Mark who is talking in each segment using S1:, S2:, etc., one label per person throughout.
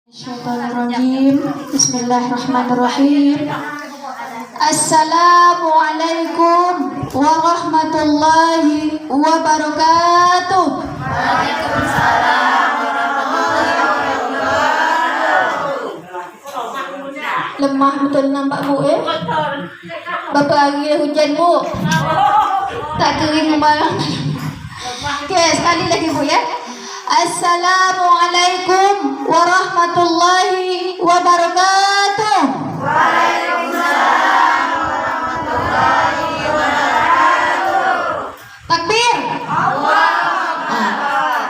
S1: Bismillahirrahmanirrahim. Bismillahirrahmanirrahim. Assalamualaikum warahmatullahi wabarakatuh.
S2: Waalaikumsalam warahmatullahi wabarakatuh.
S1: Lemah betul nampak bu Berapa hari hujan bu? Tak kering barang. Okey, sekali lagi bu ya. Assalamualaikum warahmatullahi wabarakatuh.
S2: Waalaikumsalam warahmatullahi wabarakatuh.
S1: Takbir.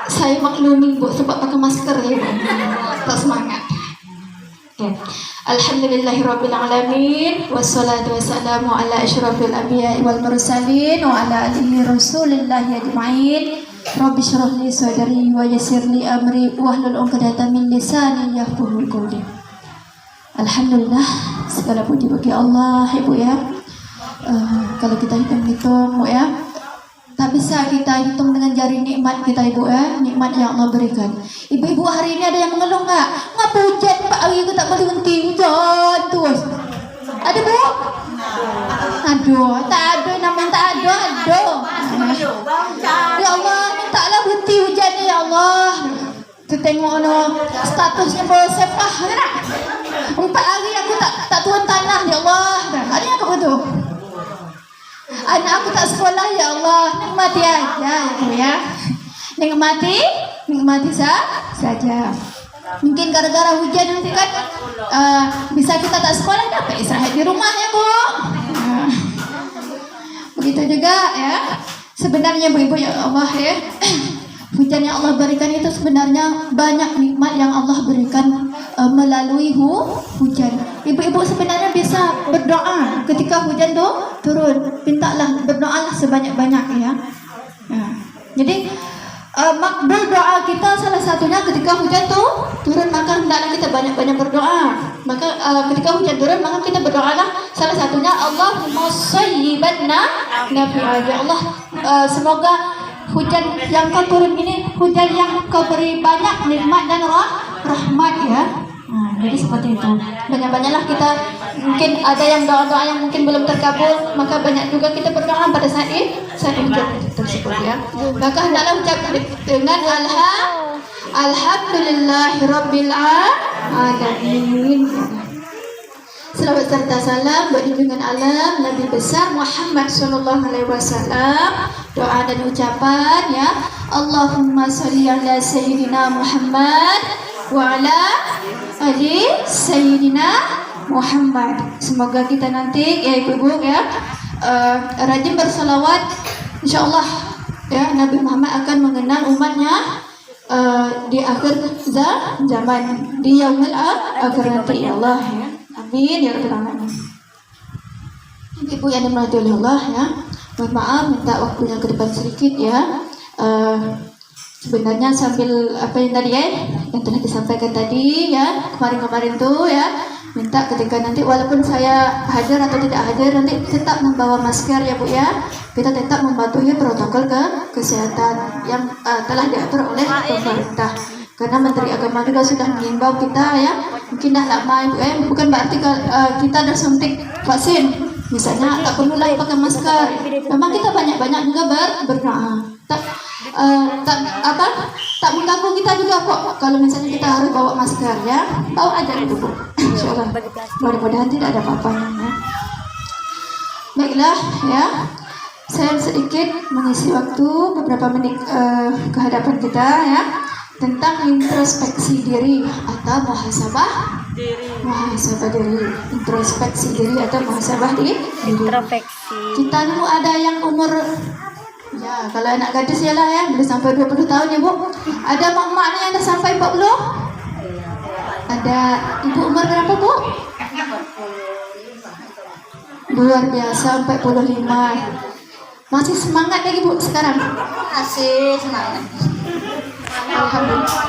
S1: Saya maklumi bu sebab pakai masker ya bu. Tak semangat. Okay. Alhamdulillahirabbil alamin wassalatu wassalamu ala asyrafil anbiya'i wal mursalin wa ala alihi rasulillahi ajma'in. Rabbi shrah li sadri wa yassir li amri wahlul 'uqdatam min lisani yafqahu qawli. Alhamdulillah, segala puji bagi Allah Ibu ya. Kalau kita hitung-hitung ya, tak bisa kita hitung dengan jari nikmat kita Ibu ya, nikmat yang Allah berikan. Ibu-ibu hari ini ada yang mengeluh nggak? Ngapa hujan Pak hari itu tak berhenti hujan terus? Ada Bu? Aduh, tak ada namanya tak ada. Ya Allah, mintalah berhenti hujannya ya Allah. Kita tengok statusnya bersep lah. 4 hari aku tak turun tanah ya Allah. Ada yang apa tu? Anak aku tak sekolah ya Allah. Nikmati aja ya. Nikmati saja. Mungkin gara-gara hujan nanti kan bisa kita tak sekolah dapat istirahat di rumah ya Bu. Begitu juga ya. Sebenarnya Bu-ibu ya Allah ya. Hujan yang Allah berikan itu sebenarnya banyak nikmat yang Allah berikan melalui hujan. Ibu-ibu sebenarnya bisa berdoa ketika hujan tu turun. Mintalah berdoalah sebanyak-banyak ya. Jadi makbul doa kita salah satunya ketika hujan tu turun, maka hendaklah kita banyak-banyak berdoa. Maka ketika hujan turun maka kita berdoalah salah satunya Allahumma sayyiban nafi'an. Ya Allah, semoga hujan yang kau turun ini hujan yang kau beri banyak nikmat dan rahmat ya. Jadi seperti itu. Banyak-banyaklah kita, mungkin ada yang doa-doa yang mungkin belum terkabul, maka banyak juga kita berdoa pada saat hujan tersebut ya. Maka hendaklah ucap dengan alhamdulillahirabbil alamin. Selawat serta salam bagi junjungan alam Nabi besar Muhammad sallallahu alaihi wasallam. Doa dan ucapan ya. Allahumma shalli ala sayyidina Muhammad wa ala ali sayyidina Muhammad. Semoga kita nanti ya ibu-ibu ya rajin bersalawat, insyaallah ya Nabi Muhammad akan mengenal umatnya di akhir zaman, di yaumul akhir nanti ya Allah ya. Amin ya rabbal alamin. Ibu yang dirahmati Allah ya. Mohon maaf minta waktunya ke depan sedikit ya. Sebenarnya sambil apa yang tadi ya, yang telah disampaikan tadi ya, kemarin tuh ya, minta ketika nanti walaupun saya hadir atau tidak hadir nanti tetap membawa masker ya Bu ya. Kita tetap mematuhi protokol kesehatan yang telah diatur oleh pemerintah. Karena Menteri Agama juga sudah mengimbau kita ya, mungkin dah lama Ibu bukan berarti kita dah suntik vaksin. Misalnya tak perlulah pakai masker. Memang kita banyak-banyak juga berdoa. Tak mengganggu kita juga kok kalau misalnya kita harus bawa masker ya. Bawa aja itu Bu. Insyaallah. Mudah-mudahan tidak ada apa-apanya ya. Baiklah ya. Saya sedikit mengisi waktu beberapa menit ke hadapan kita ya tentang introspeksi diri atau muhasabah diri. Introspeksi diri atau muhasabah diri. Kita dulu ada yang umur ya, kalau anak gadis ya lah ya, boleh sampai 20 tahun ya Bu. Ada mak-maknya yang dah sampai 40? Ada ibu umur berapa Bu? Luar biasa 45. Masih semangat lagi Bu sekarang?
S2: Masih semangat.
S1: Alhamdulillah.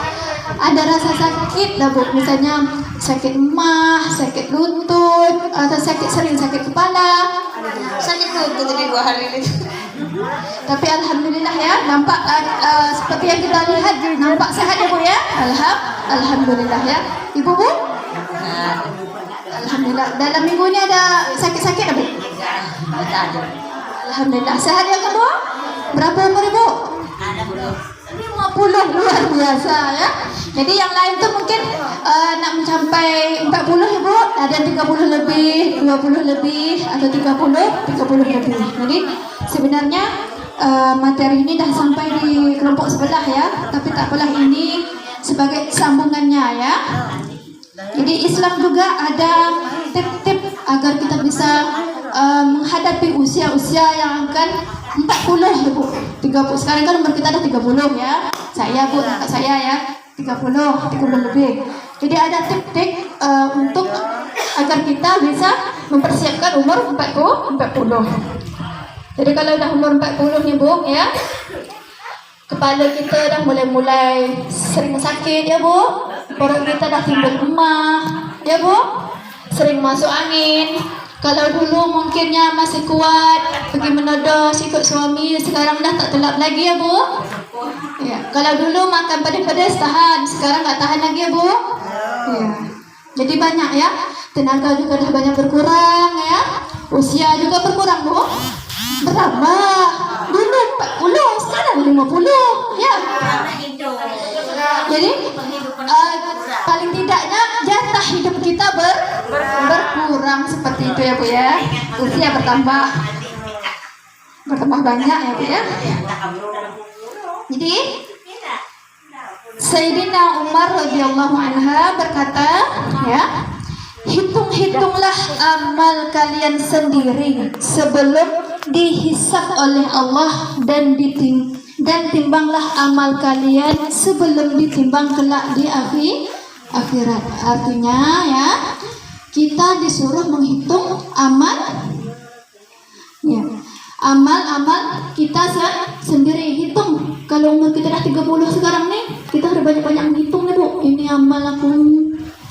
S1: Ada rasa sakit lah Bu, misalnya sakit emah, sakit lutut, atau sering sakit kepala.
S2: Sakit lutut tadi 2 hari ini.
S1: Tapi alhamdulillah ya, nampak seperti yang kita lihat, nampak sehat ya Bu ya. Alhamdulillah ya. Ibu Bu? Alhamdulillah. Dalam minggu ini ada sakit-sakit apa? Alhamdulillah. Sehat ya Bu? Berapa umur Ibu? 50, luar biasa ya. Jadi yang lain tuh mungkin nak mencapai 40 Ibu, ada yang 30 lebih, 20 lebih, atau 30 lebih. Jadi sebenarnya materi ini dah sampai di kelompok sebelah ya. Tapi tak apalah, ini sebagai sambungannya ya. Jadi Islam juga ada tip-tip agar kita bisa menghadapi usia-usia yang akan 40 Ibu, 30. Sekarang kan umur kita dah 30 ya. Saya Bu, saya ya 30 lebih. Jadi ada tip-tip untuk agar kita bisa mempersiapkan umur 40. Jadi kalau dah umur 40 nih Bu ya, kepala kita dah mulai sering sakit ya Bu. Perut kita dah timbul lemah ya Bu. Sering masuk angin. Kalau dulu mungkinnya masih kuat pergi menodos ikut suami, sekarang dah tak telap lagi ya Bu. Ya, kalau dulu makan pedas-pedas tahan, sekarang tak tahan lagi ya Bu. Ya. Jadi banyak ya, tenaga juga dah banyak berkurang ya. Usia juga berkurang Bu. Bertambah. Dulu 40, sekarang 50 ya. Jadi paling tidaknya jatah hidup kita berkurang seperti itu ya Bu ya. Usia bertambah banyak ya Bu ya. Jadi Sayyidina Umar radhiyallahu anha berkata ya, hitung-hitunglah amal kalian sendiri sebelum dihisab oleh Allah, dan timbanglah amal kalian sebelum ditimbang kelak di akhirat. Artinya ya, kita disuruh menghitung amal ya, amal kita sendiri. Hitung, kalau umur kita dah 30 sekarang nih, kita harus banyak-banyak menghitung nih Bu. Ini amal aku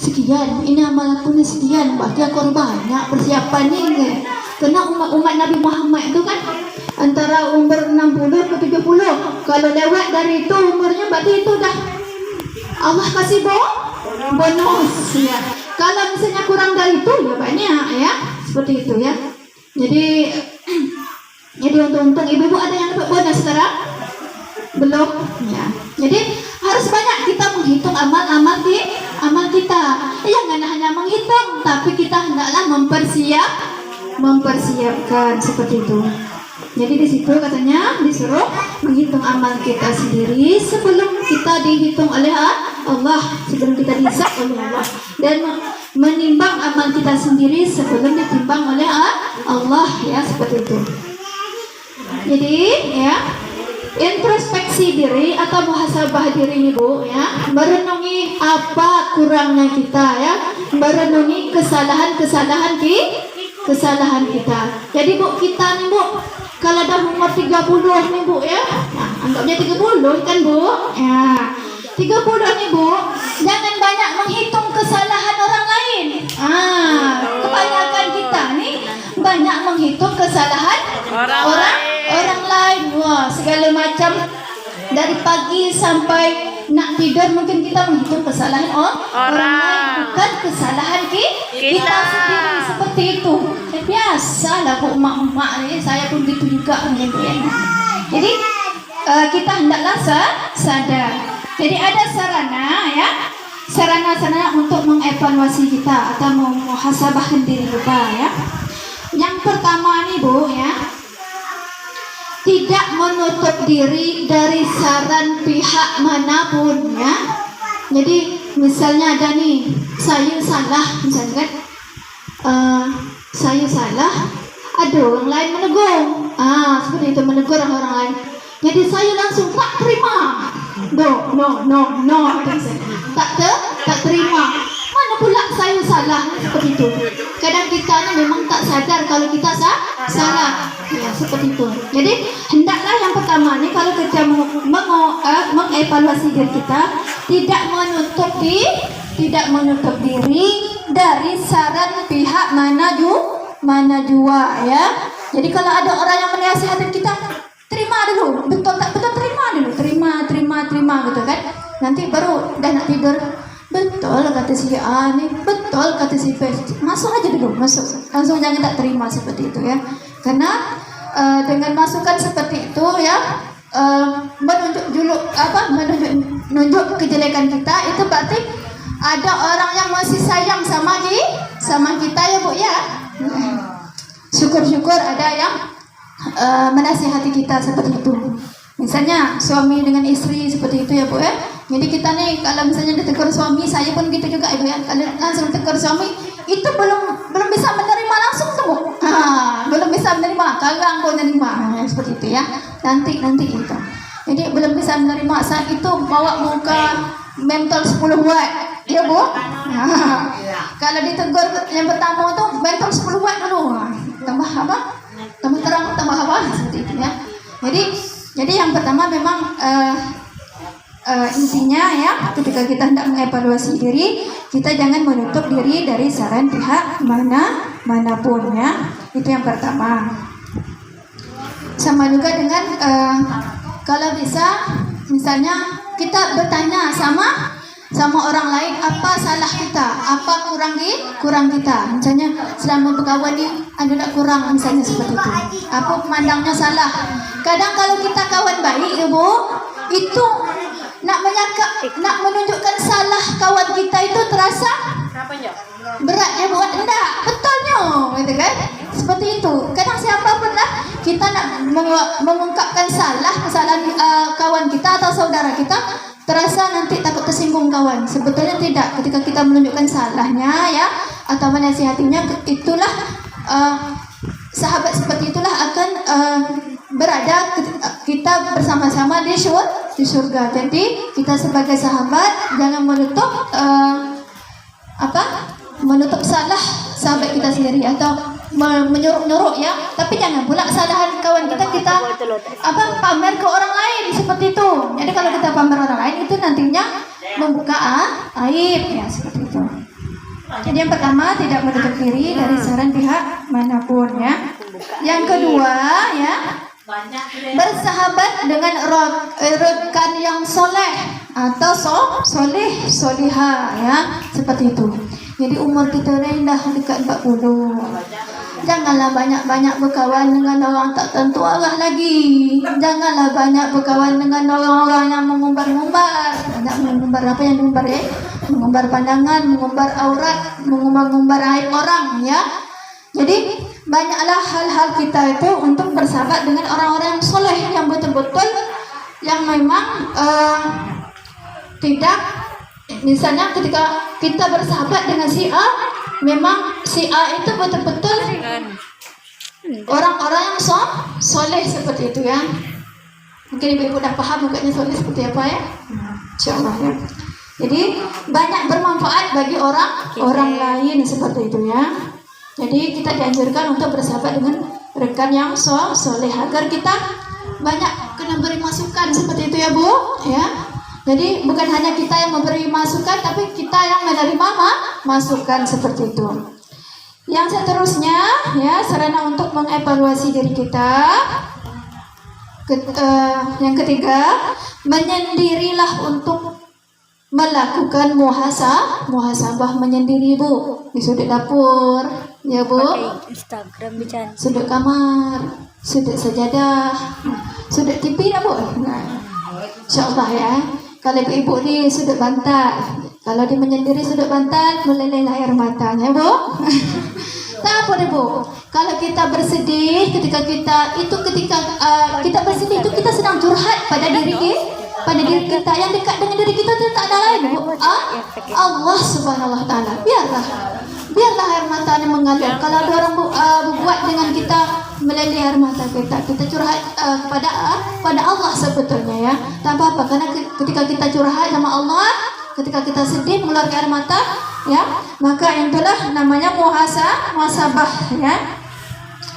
S1: sekian, ini amal aku sekian, berarti aku harus banyak persiapan nih. Karena umat Nabi Muhammad itu kan antara umur 60 ke 70. Kalau lewat dari itu umurnya, berarti itu dah Allah kasih bonus ya. Kalau misalnya kurang dari itu ya banyak ya, seperti itu ya. Jadi untung ibu-ibu ada yang dapat bonus sekarang? Belum ya. Jadi harus banyak kita menghitung amal kita. Jangan hanya menghitung, tapi kita hendaklah mempersiapkan seperti itu. Jadi di situ katanya disuruh menghitung amal kita sendiri sebelum kita dihitung oleh Allah, sebelum kita dihisab oleh Allah, dan menimbang amal kita sendiri sebelum ditimbang oleh Allah ya, seperti itu. Jadi ya, introspeksi diri atau muhasabah diri Ibu ya, merenungi apa kurangnya kita ya, merenungi kesalahan kita. Jadi Bu, kita nih Bu, kalau dah umur 30 nih Bu ya, nah, anggapnya 30 kan Bu ya, 30 nih Bu, jangan banyak menghitung kesalahan orang lain. Kebanyakan kita nih banyak menghitung kesalahan orang lain. Wah, segala macam, dari pagi sampai nak tidur mungkin kita menghitung kesalahan orang lain, bukan kesalahan kita sendiri. Seperti itu biasalah Bu, emak-emak ni, saya pun gitu juga gitu ya. Jadi kita hendaklah sadar. Jadi ada sarana untuk mengevaluasi kita atau memuhasabahkan diri kita ya. Yang pertama nih Bu ya, tidak menutup diri dari saran pihak manapun ya. Jadi misalnya ada nih, saya salah misalnya kan, saya salah, ada orang lain menegur, seperti itu, menegur orang lain. Jadi saya langsung tak terima, no, tak terima. Mana pula saya salah, seperti itu. Kadang kita memang tak sadar kalau kita salah, ya seperti itu. Jadi hendaklah yang pertama nih, kalau kita mengevaluasi diri kita, tidak menutup diri dari saran pihak mana jua ya. Jadi kalau ada orang yang menasihatkan kita, terima dulu, betul tak betul terima dulu, terima gitu kan. Nanti baru dah nak tidur, betul kata si A nih, betul kata si B, masuk aja dulu, masuk, langsung jangan tak terima seperti itu ya. Karena dengan masukan seperti itu ya, menunjuk kejelekan kita, itu berarti ada orang yang masih sayang sama kita ya Bu ya. Syukur-syukur ada yang menasihati kita seperti itu. Misalnya suami dengan istri seperti itu ya Bu ya. Jadi kita nih kalau misalnya ditegur suami, saya pun gitu juga Ibu ya. Kalau langsung tegur suami, itu belum bisa menerima langsung tuh Bu. Belum bisa menerima, kagak kau menerima seperti itu ya. Nanti gitu. Jadi belum bisa menerima saat itu bawa muka mentol 10 watt ya Bu. Kalau ditegur yang pertama tuh mentol 10 watt dulu. Tambah apa? Tambah terang, tambah apa? Seperti itu ya. Jadi yang pertama memang intinya ya, ketika kita hendak mengevaluasi diri, kita jangan menutup diri dari saran pihak manapun ya. Itu yang pertama. Sama juga dengan kalau bisa, misalnya kita bertanya sama orang lain, apa salah kita, apa kurang kita. Misalnya selama berkawan ni ada nak kurang, misalnya seperti itu. Apa memandangnya salah. Kadang kalau kita kawan baik ya Bu, itu nak menunjukkan salah kawan kita itu terasa berat ya Bu. Enggak, betulnya gitu kan. Seperti itu. Kadang siapapun lah kita nak mengungkapkan kesalahan kawan kita atau saudara kita, terasa nanti takut tersinggung kawan. Sebetulnya tidak. Ketika kita menunjukkan salahnya ya, atau menasihatinya, itulah sahabat seperti itulah akan berada kita bersama-sama di surga. Jadi kita sebagai sahabat jangan menutup salah sahabat kita sendiri atau menyuruh ya. Tapi jangan pula kesalahan kawan kita pamer ke orang lain seperti itu. Jadi kalau kita pamer orang lain itu nantinya membuka aib ya, seperti itu. Jadi yang pertama, tidak menutup diri dari saran pihak manapun ya. Yang kedua ya, bersahabat dengan rekan yang soleh atau solihah ya, seperti itu. Jadi umur kita rendah dekat 40. Janganlah banyak-banyak berkawan dengan orang tak tentu arah lagi. Janganlah banyak berkawan dengan orang-orang yang mengumbar-ngumbar. Mengumbar apa yang diumbar ya? Mengumbar pandangan, mengumbar aurat, mengumbar aib orang ya. Jadi banyaklah hal-hal kita itu untuk bersahabat dengan orang-orang yang soleh, yang betul-betul, yang memang tidak, misalnya ketika kita bersahabat dengan si A, memang si A itu betul-betul orang-orang yang soleh seperti itu ya. Mungkin ibu-ibu dah paham bukannya soleh seperti apa ya. InsyaAllah ya. Jadi banyak bermanfaat bagi orang lain seperti itu ya. Jadi kita dianjurkan untuk bersahabat dengan rekan yang soleh agar kita banyak kena beri masukan seperti itu ya Bu ya. Jadi bukan hanya kita yang memberi masukan, tapi kita yang menerima masukan seperti itu. Yang seterusnya ya, sarana untuk mengevaluasi diri kita. Yang ketiga, menyendirilah untuk melakukan muhasabah menyendiri Bu, di sudut dapur ya Bu,
S3: Instagram bicara,
S1: sudut kamar, sudut sajadah, sudut TV ya Bu. Nah, InsyaAllah ya. Kalau ibu-ibu di sudut bantal, kalau dia menyendiri sudut bantal, meleleh air matanya Bu. Tak apa deh Bu. Kalau kita bersedih, ketika kita bersedih itu kita sedang curhat pada diri kita. Yang dekat dengan diri kita itu tak ada lain Bu. Allah Subhanahu Wa Taala. Biarlah air matanya mengalir. Kalau ada orang berbuat dengan kita, meleleh air mata kita curhat pada Allah sebetulnya ya. Tak apa-apa, karena ketika kita curhat sama Allah, ketika kita sedih mengeluarkan air mata ya, maka itulah namanya muhasabah ya.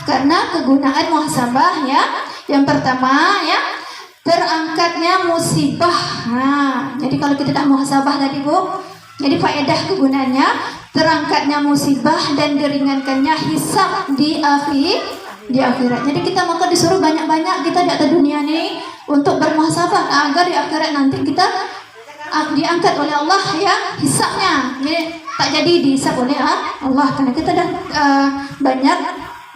S1: Karena kegunaan muhasabah ya, yang pertama ya, terangkatnya musibah. Nah, jadi kalau kita tak muhasabah tadi Bu, jadi faedah kegunaannya terangkatnya musibah dan diringankannya hisab di di akhirat. Jadi kita maka disuruh banyak-banyak kita di atas dunia ini untuk bermuhasabah agar di akhirat nanti kita diangkat oleh Allah ya hisabnya. Jadi tak jadi dihisab oleh Allah karena kita dah banyak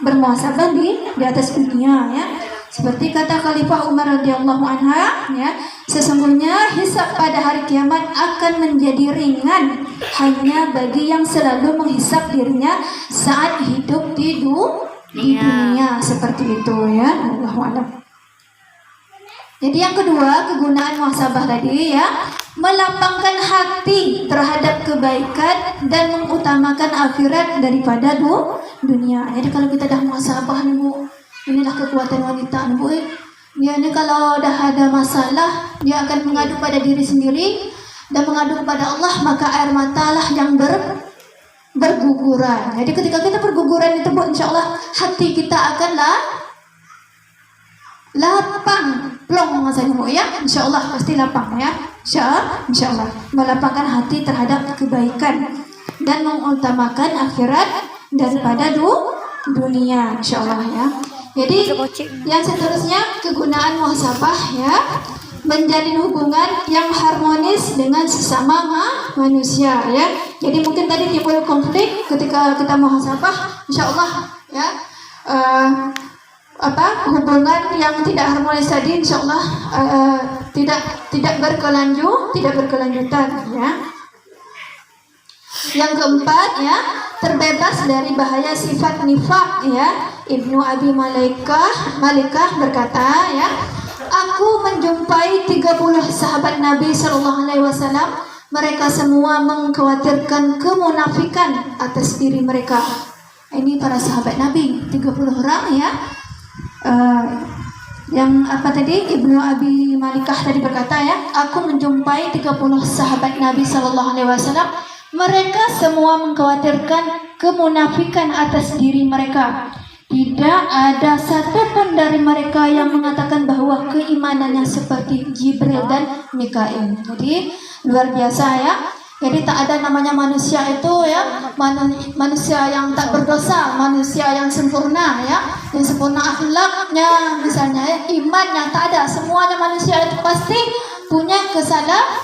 S1: bermuhasabah di atas dunia ya. Seperti kata Khalifah Umar radhiyallahu anha ya, sesungguhnya hisab pada hari kiamat akan menjadi ringan hanya bagi yang selalu menghisab dirinya saat hidup di dunia seperti itu ya. Allahu a'lam. Jadi yang kedua, kegunaan muhasabah tadi ya, melapangkan hati terhadap kebaikan dan mengutamakan akhirat daripada dunia. Jadi kalau kita dah muhasabah nih Bu, inilah kekuatan wanita nih Bu. Dia ni kalau dah ada masalah, dia akan mengadu pada diri sendiri dan mengadu kepada Allah, maka air matalah yang berguguran. Jadi ketika kita berguguran itu Bu, insyaAllah hati kita akanlah lapang, plong masanya Bu ya. InsyaAllah pasti lapang ya. InsyaAllah melapangkan hati terhadap kebaikan dan mengutamakan akhirat daripada dunia, InsyaAllah ya. Jadi yang seterusnya, kegunaan muhasabah ya, menjalin hubungan yang harmonis dengan sesama manusia ya. Jadi mungkin tadi timbul konflik ketika kita muhasabah, InsyaAllah ya. Hubungan yang tidak harmonis tadi insyaallah tidak berkelanjutan ya. Yang keempat ya, terbebas dari bahaya sifat nifak ya. Ibnu Abi Malikah berkata ya, aku menjumpai 30 sahabat Nabi sallallahu alaihi wasallam, mereka semua mengkhawatirkan kemunafikan atas diri mereka. Ini para sahabat Nabi 30 orang ya. Yang apa tadi, Ibnu Abi Malikah tadi berkata ya, aku menjumpai 30 sahabat Nabi sallallahu alaihi wasallam, mereka semua mengkhawatirkan kemunafikan atas diri mereka. Tidak ada satupun dari mereka yang mengatakan bahwa keimanannya seperti Jibril dan Mikail. Jadi luar biasa ya. Jadi tak ada namanya manusia itu ya, manusia yang tak berdosa, manusia yang sempurna ya, yang sempurna akhlaknya misalnya ya, imannya tak ada. Semuanya manusia itu pasti punya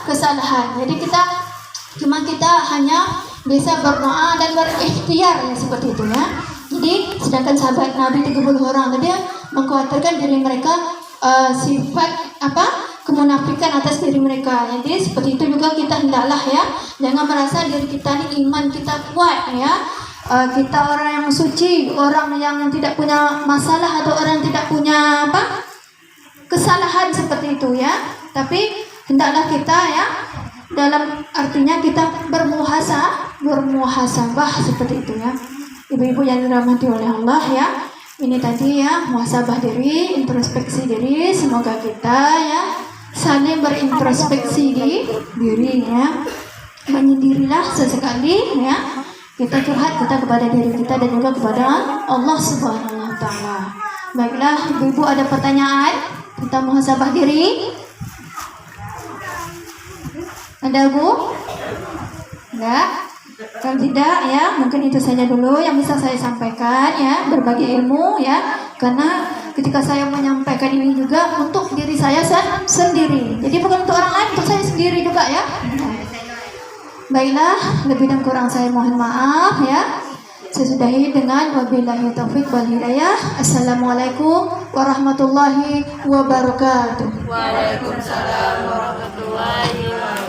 S1: kesalahan. Jadi kita hanya bisa berdoa dan berikhtiar ya, seperti itu ya. Jadi sedangkan sahabat Nabi 30 orang tadi mengkhawatirkan diri mereka sifat kemunafikan atas diri mereka. Jadi seperti itu juga kita hendaklah ya, jangan merasa diri kita ini iman kita kuat ya, kita orang yang suci, orang yang tidak punya masalah atau orang yang tidak punya kesalahan seperti itu ya. Tapi hendaklah kita ya, dalam artinya kita bermuhasabah seperti itu ya. Ibu-ibu yang dirahmati oleh Allah ya, ini tadi ya, muhasabah diri, introspeksi diri. Semoga kita ya saling berintrospeksi di diri ya, menyendirilah sesekali ya, kita curhat kita kepada diri kita dan juga kepada Allah Subhanahu wa taala. Baiklah, ibu-ibu ada pertanyaan tentang muhasabah diri? Ada Bu? Enggak? Kalau tidak ya, mungkin itu saja dulu yang bisa saya sampaikan ya, berbagi ilmu ya. Karena ketika saya menyampaikan ini juga untuk diri saya sendiri. Jadi bukan untuk orang lain, untuk saya sendiri juga ya. Baiklah, lebih dan kurang saya mohon maaf ya. Saya sudahi dengan wabillahi taufik wal hidayah. Assalamualaikum warahmatullahi wabarakatuh.
S2: Waalaikumsalam warahmatullahi wabarakatuh.